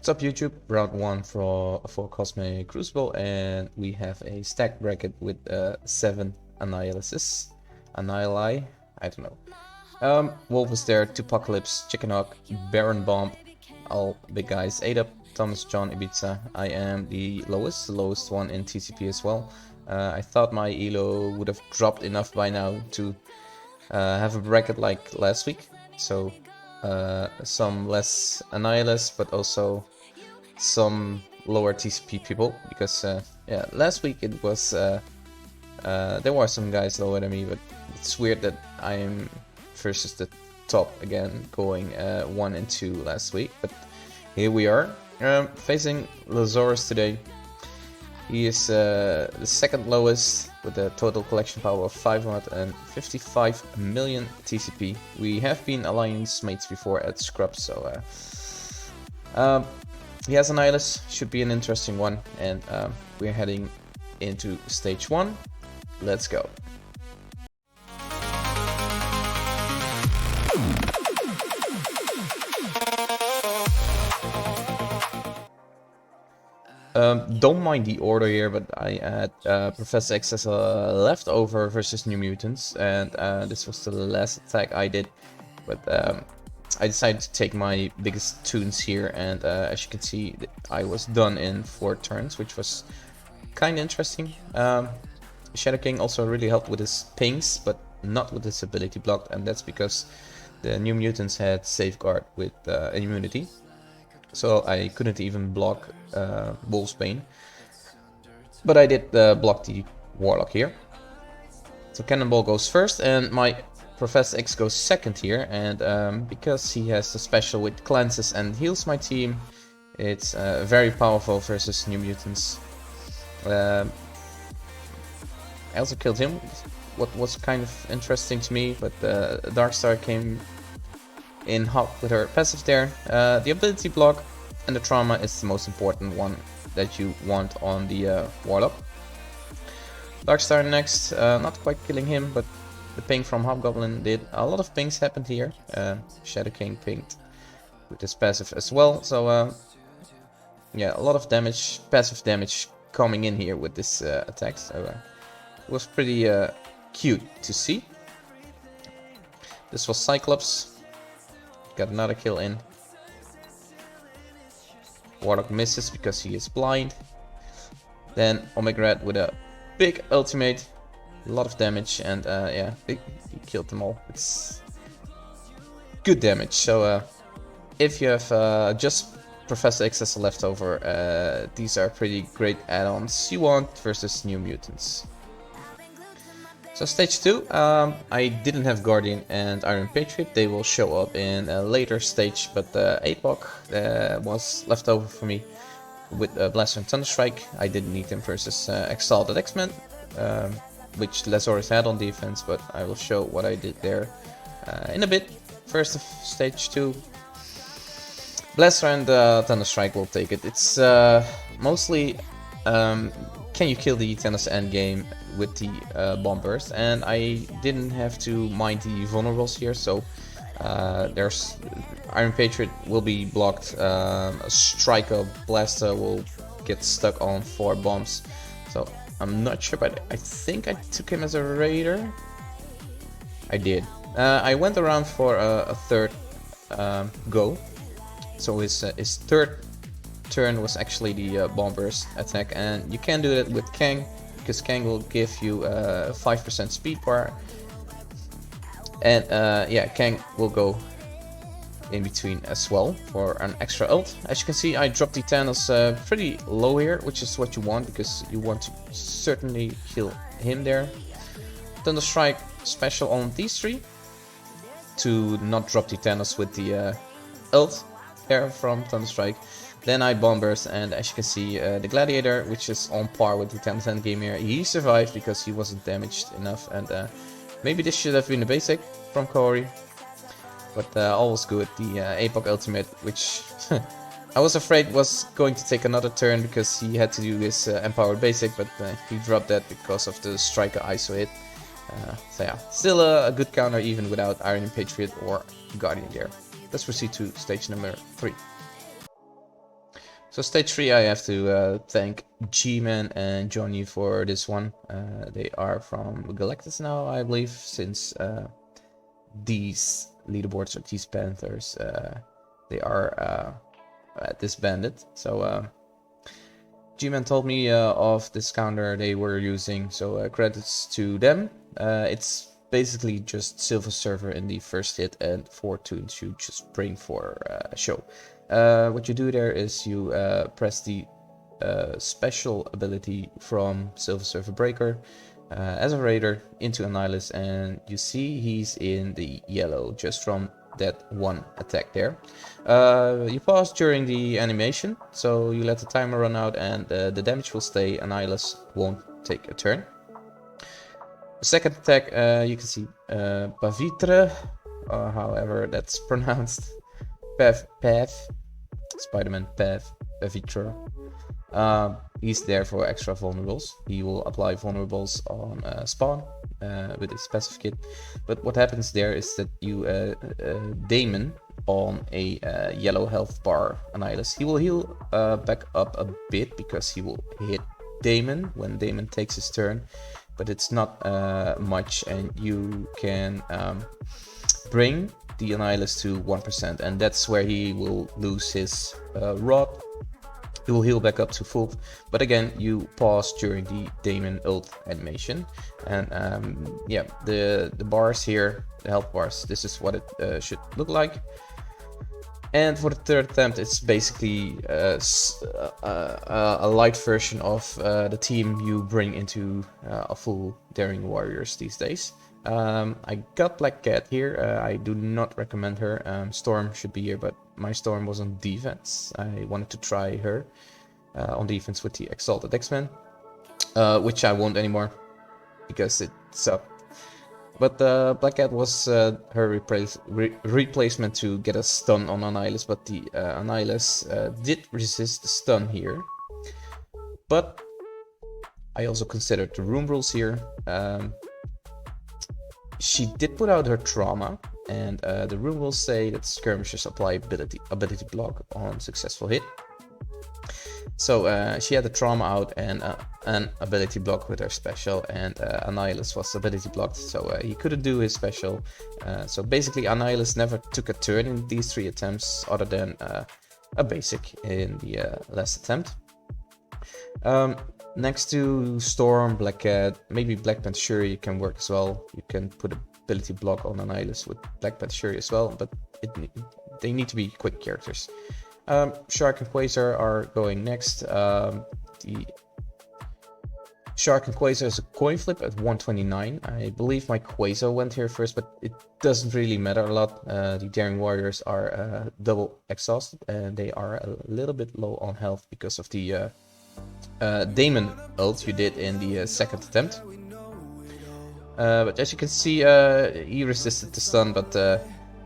What's up YouTube? Round 1 for Cosmic Crucible, and we have a stack bracket with 7 Annihiluses. Annihili? I don't know. Wolf is there, Tupacalypse, Chicken Hawk, Baron Bomb, all big guys, 8-up, Thomas, John, Ibiza. I am the lowest one in TCP as well. I thought my elo would have dropped enough by now to have a bracket like last week. So some less Annihilus, but also some lower TCP people, because yeah, last week it was there were some guys lower than me, but it's weird that I'm versus the top again, going 1 and 2 last week. But here we are, facing Lazorus today. He is the second lowest with a total collection power of 555 million TCP. We have been alliance mates before at Scrub, so he has an Annihilus, should be an interesting one, and we're heading into stage 1. Let's go. Don't mind the order here, but I had Professor X as a leftover versus New Mutants, and this was the last attack I did, but I decided to take my biggest tunes here, and as you can see, I was done in 4 turns, which was kind of interesting. Shadow King also really helped with his pings, but not with his ability blocked, and that's because the New Mutants had Safeguard with immunity. So I couldn't even block Wolf's Bane. But I did block the Warlock here. So Cannonball goes first, and my Professor X goes second here. And because he has the special with cleanses and heals my team, it's very powerful versus New Mutants. I also killed him, what was kind of interesting to me, but Darkstar came in hot with her passive there. The ability block and the trauma is the most important one that you want on the Warlock. Darkstar next, not quite killing him, but the ping from Hobgoblin did. A lot of pings happened here. Shadow King pinged with his passive as well, so yeah, a lot of damage, passive damage coming in here with this attack, so it was pretty cute to see. This was Cyclops. Got another kill in. Warlock misses because he is blind. Then Omega Red with a big ultimate, a lot of damage, and yeah, he killed them all. It's good damage. So if you have just Professor X as a leftover, these are pretty great add-ons you want versus New Mutants. So stage 2, I didn't have Guardian and Iron Patriot. They will show up in a later stage, but Apoc was left over for me with Blastaar and Thunderstrike. I didn't need him versus Exalted X-Men, which Lazorus had on defense, but I will show what I did there in a bit. First of stage 2, Blastaar and Thunderstrike will take it. It's mostly can you kill the Thanos endgame with the bomb burst, and I didn't have to mind the vulnerables here, so there's Iron Patriot will be blocked, a Striker Blaster will get stuck on 4 bombs, so I'm not sure, but I think I took him as a raider. I did. I went around for a third go, so his third turn was actually the bomb burst attack, and you can do it with Kang, because Kang will give you 5% speed bar, and yeah, Kang will go in between as well for an extra ult. As you can see, I dropped the Thanos pretty low here, which is what you want, because you want to certainly kill him there. Thunderstrike special on these 3 to not drop the Thanos with the ult there from Thunderstrike. Then I bomb burst, and as you can see, the Gladiator, which is on par with the 10th game here, he survived because he wasn't damaged enough, and maybe this should have been a basic from Corey, but all was good. The Apoc ultimate, which I was afraid was going to take another turn because he had to do his empowered basic, but he dropped that because of the Striker ISO hit. So yeah, still a good counter even without Iron Patriot or Guardian there. Let's proceed to stage number 3. So stage 3, I have to thank G-Man and Johnny for this one. They are from Galactus now, I believe, since these leaderboards or these Panthers, they are disbanded. So G-Man told me of this counter they were using, so credits to them. It's basically just Silver Surfer in the first hit and 4 tunes you just bring for a show. What you do there is you press the special ability from Silver Surfer Breaker as a raider into Annihilus, and you see he's in the yellow just from that one attack there. You pause during the animation, so you let the timer run out and the damage will stay. Annihilus won't take a turn. The second attack, you can see Pavitre, however that's pronounced. Path, Spider-Man Path, Pavitre. He's there for extra vulnerables. He will apply vulnerables on spawn with his passive kit. But what happens there is that you Damon on a yellow health bar Annihilus. He will heal back up a bit because he will hit Damon when Damon takes his turn. But it's not much, and you can bring the Annihilus to 1%, and that's where he will lose his rod. He will heal back up to full, but again you pause during the Damon ult animation, and yeah, the bars here, the health bars, this is what it should look like. And for the third attempt, it's basically a light version of the team you bring into a full Daring Warriors these days. I got Black Cat here. I do not recommend her. Storm should be here, but my Storm was on defense. I wanted to try her on defense with the Exalted X-Men, which I won't anymore because it sucked. But Black Cat was her replacement to get a stun on Annihilus, but the Annihilus did resist the stun here. But I also considered the room rules here. She did put out her trauma, and the room rules say that skirmishers apply ability block on successful hit. So she had the trauma out and an ability block with her special, and Annihilus was ability blocked, so he couldn't do his special. So basically Annihilus never took a turn in these 3 attempts other than a basic in the last attempt. Next to Storm, Black Cat, maybe Black Panther Shuri can work as well. You can put ability block on Annihilus with Black Panther Shuri as well, but they need to be quick characters. Shark and Quasar are going next. The Shark and Quasar is a coin flip at 129. I believe my Quasar went here first, but it doesn't really matter a lot. The Daring Warriors are double exhausted, and they are a little bit low on health because of the Damon ult you did in the second attempt. But as you can see, he resisted the stun, but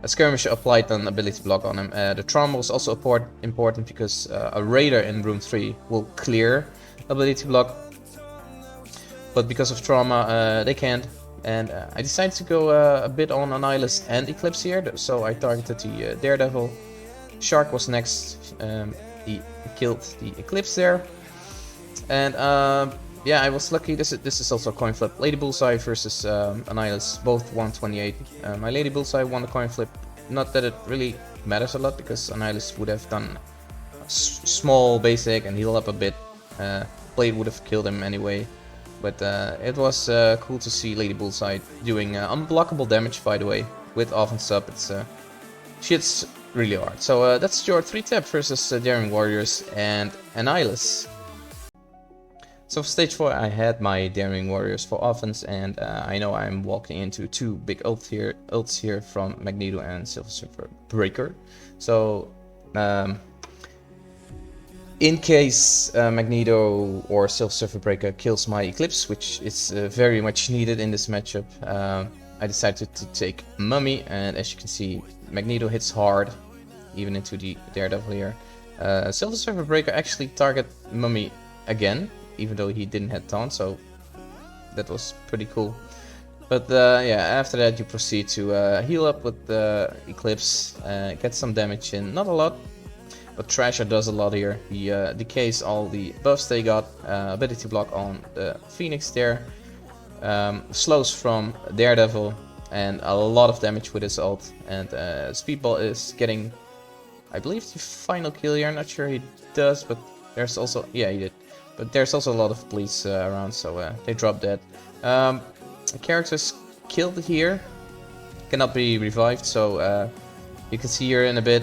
a skirmisher applied an ability block on him. The trauma was also important because a raider in room 3 will clear ability block, but because of trauma they can't. And I decided to go a bit on Annihilus and Eclipse here, so I targeted the Daredevil. Shark was next. He killed the Eclipse there, and yeah, I was lucky. This is also a coin flip. Lady Bullseye versus Annihilus, both 128. My Lady Bullseye won the coin flip. Not that it really matters a lot, because Annihilus would have done a small basic and heal up a bit. Blade would have killed him anyway. But it was cool to see Lady Bullseye doing unblockable damage, by the way, with offense sub. It's she hits really hard. So that's your 3-tap versus Daring Warriors and Annihilus. So for stage 4 I had my Daring Warriors for offense, and I know I'm walking into 2 big ults here from Magneto and Silver Surfer Breaker. So in case Magneto or Silver Surfer Breaker kills my Eclipse, which is very much needed in this matchup, I decided to take Mummy, and as you can see, Magneto hits hard, even into the Daredevil here. Silver Surfer Breaker actually target Mummy again, even though he didn't have taunt, so that was pretty cool. But yeah, after that you proceed to heal up with the Eclipse, get some damage in, not a lot. But Thrasher does a lot here. He decays all the buffs they got, ability block on the Phoenix there, slows from Daredevil, and a lot of damage with his ult. And Speedball is getting, I believe, the final kill here. I'm not sure he does, but there's also, yeah, he did. But there's also a lot of bleeds around, so they drop dead. The character's killed here, cannot be revived, so you can see here in a bit.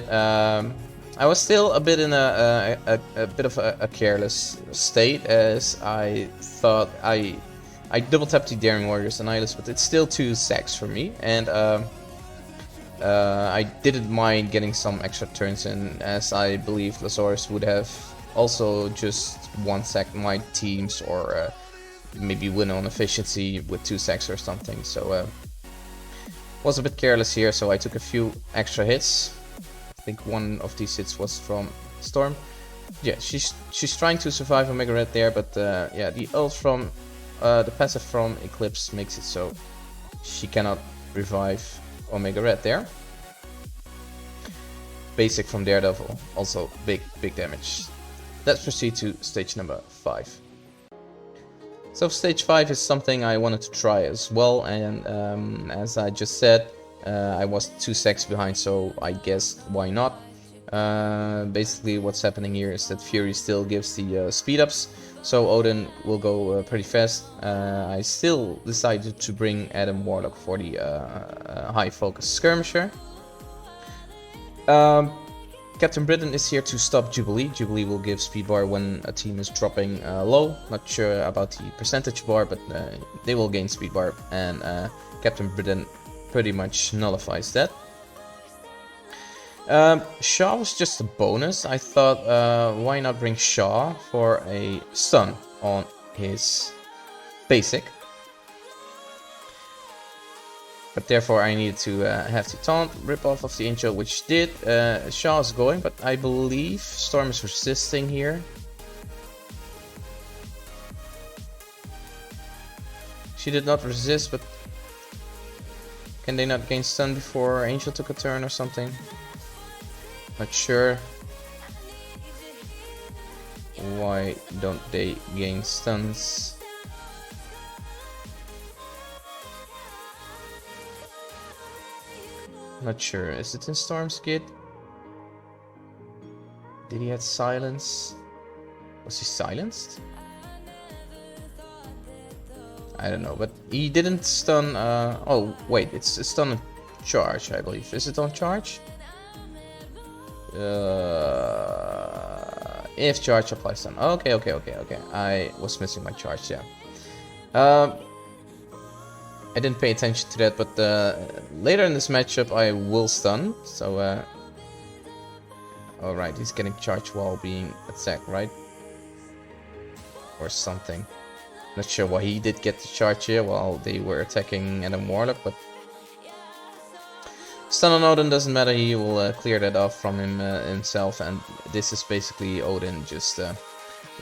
I was still a bit in a bit of a careless state, as I thought I double tapped the Daring Warriors Annihilus, but it's still 2 sacks for me, and I didn't mind getting some extra turns in, as I believe Lazorus would have also just 1 sack my teams, or maybe win on efficiency with 2 sacks or something. So was a bit careless here, so I took a few extra hits. I think one of these hits was from Storm. Yeah, she's trying to survive Omega Red there, but yeah, the ult from the passive from Eclipse makes it so she cannot revive Omega Red there. Basic from Daredevil, also big damage. Let's proceed to stage number 5. So stage 5 is something I wanted to try as well, and as I just said, I was 2 sacks behind, so I guess why not. Basically what's happening here is that Fury still gives the speed ups, so Odin will go pretty fast. I still decided to bring Adam Warlock for the high focus skirmisher. Captain Britain is here to stop Jubilee. Jubilee will give speed bar when a team is dropping low. Not sure about the percentage bar, but they will gain speed bar, and Captain Britain pretty much nullifies that. Shaw was just a bonus. I thought, why not bring Shaw for a stun on his basic? But therefore I needed to have the taunt rip off of the Angel, which did. Shaw is going, but I believe Storm is resisting here. She did not resist, but can they not gain stun before Angel took a turn or something? Not sure. Why don't they gain stuns? Not sure. Is it in Storm's kit? Did he have silence? Was he silenced? I don't know, but he didn't stun. Oh wait, it's a stun on charge, I believe. Is it on charge? If charge applies stun. Okay. I was missing my charge. Yeah. I didn't pay attention to that, but later in this matchup I will stun, so alright, he's getting charged while being attacked, right? Or something. Not sure why he did get the charge here while they were attacking Adam Warlock, but stun on Odin doesn't matter, he will clear that off from him himself, and this is basically Odin just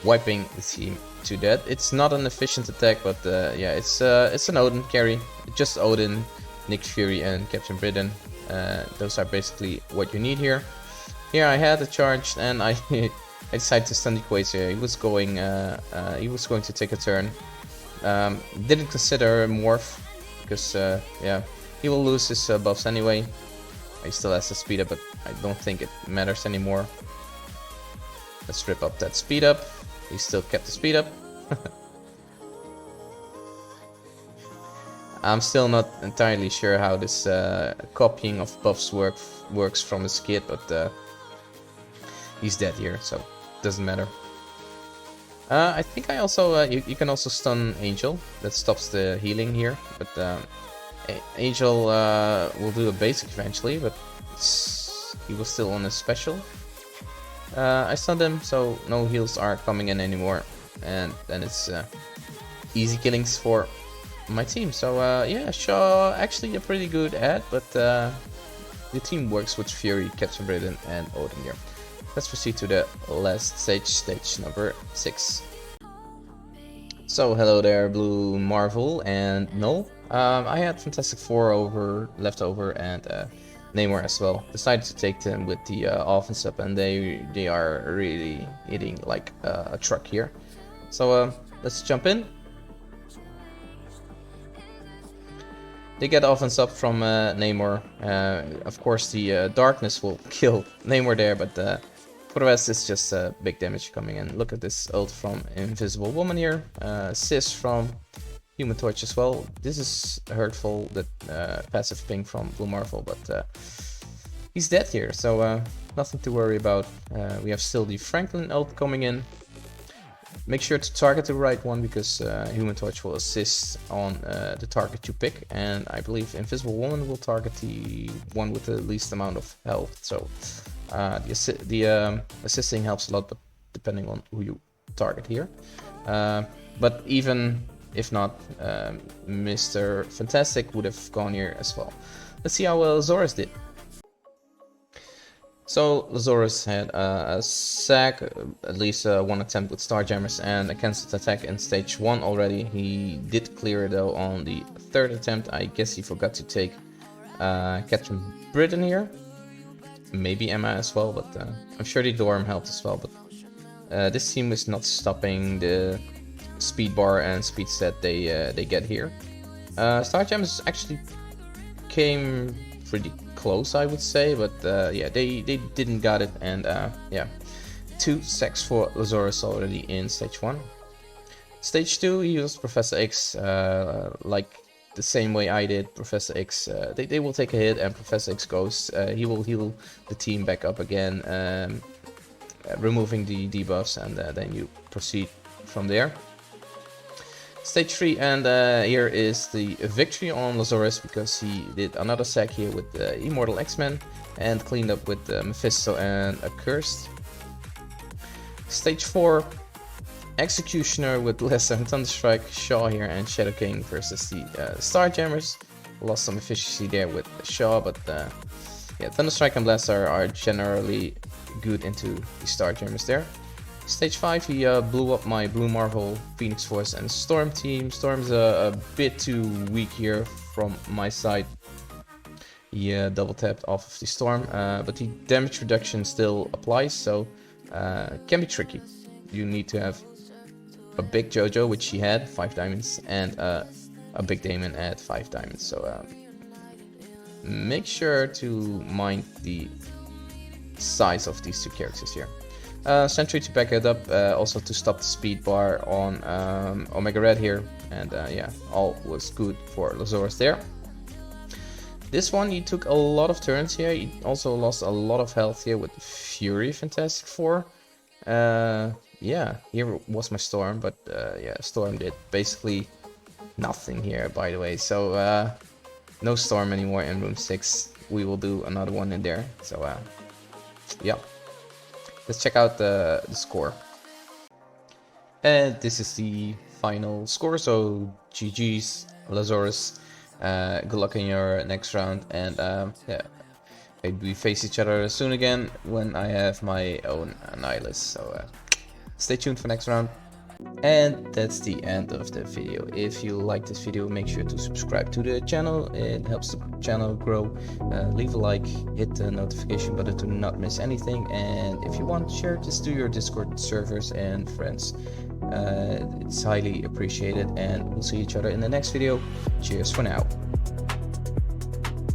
wiping the team to death. It's not an efficient attack, but yeah, it's an Odin carry. Just Odin, Nick Fury, and Captain Britain. Those are basically what you need here. Here I had a charge, and I decided to stun the Quasar. He was going to take a turn. Didn't consider morph because yeah, he will lose his buffs anyway. He still has the speed up, but I don't think it matters anymore. Let's rip up that speed up. He still kept the speed up. I'm still not entirely sure how this copying of buffs works from his kit, but he's dead here, so doesn't matter. I think I also you can also stun Angel. That stops the healing here, but Angel will do a basic eventually, but he was still on a special. I stunned him, so no heals are coming in anymore, and then it's easy killings for my team. So yeah, Shaw actually a pretty good ad, but the team works with Fury, Captain Britain, and Odin here. Let's proceed to the last stage, stage number 6. So hello there, Blue Marvel and Knull. I had Fantastic Four left over, and Namor as well decided to take them with the offense up, and they are really hitting like a truck here. So let's jump in. They get offense up from Namor. Of course, the darkness will kill Namor there, but for the rest, it's just big damage coming in. Look at this ult from Invisible Woman here. Assist from Human Torch as well. This is hurtful, that passive ping from Blue Marvel, but he's dead here, so nothing to worry about. We have still the Franklin ult coming in. Make sure to target the right one, because Human Torch will assist on the target you pick, and I believe Invisible Woman will target the one with the least amount of health. So the assisting helps a lot, but depending on who you target here. But even if not, Mr. Fantastic would have gone here as well. Let's see how Lazorus did. So Lazorus had a sack, at least one attempt with Starjammers, and a cancelled attack in stage 1 already. He did clear though on the 3rd attempt. I guess he forgot to take Captain Britain here. Maybe Emma as well, but I'm sure the Dorm helped as well. But this team is not stopping the speed bar and speed set they get here. Starjammers actually came pretty close, I would say, but yeah, they didn't got it, and yeah, 2 sacks for Lazorus already in stage 1. Stage 2, he used Professor X like the same way I did. Professor X, they will take a hit, and Professor X goes. He will heal the team back up again, removing the debuffs, and then you proceed from there. Stage 3, and here is the victory on Lazorus, because he did another sack here with the Immortal X-Men and cleaned up with Mephisto and Accursed. Stage 4, Executioner with Blastaar and Thunderstrike, Shaw here, and Shadow King versus the Starjammers. Lost some efficiency there with Shaw, but yeah, Thunderstrike and Blastaar are generally good into the Starjammers there. Stage 5, he blew up my Blue Marvel, Phoenix Force, and Storm team. Storm's a bit too weak here from my side. He double tapped off of the Storm, but the damage reduction still applies, so can be tricky. You need to have a big JoJo, which he had, 5 diamonds, and a big Daemon at 5 diamonds. So make sure to mind the size of these 2 characters here. Sentry to back it up, also to stop the speed bar on Omega Red here, and yeah, all was good for Lazorus there. This one, he took a lot of turns here. He also lost a lot of health here with Fury Fantastic Four. Yeah, here was my Storm, but yeah, Storm did basically nothing here, by the way. So no Storm anymore in room 6. We will do another one in there. So yeah. Let's check out the score. And this is the final score, so GG's, Lazorus. Good luck in your next round, and yeah, maybe we face each other soon again when I have my own Annihilus. So stay tuned for next round. And that's the end of the video. If you like this video, make sure to subscribe to the channel. It helps the channel grow. Leave a like, hit the notification button to not miss anything, and if you want, share this to your Discord servers and friends. It's highly appreciated, and we'll see each other in the next video. Cheers for now.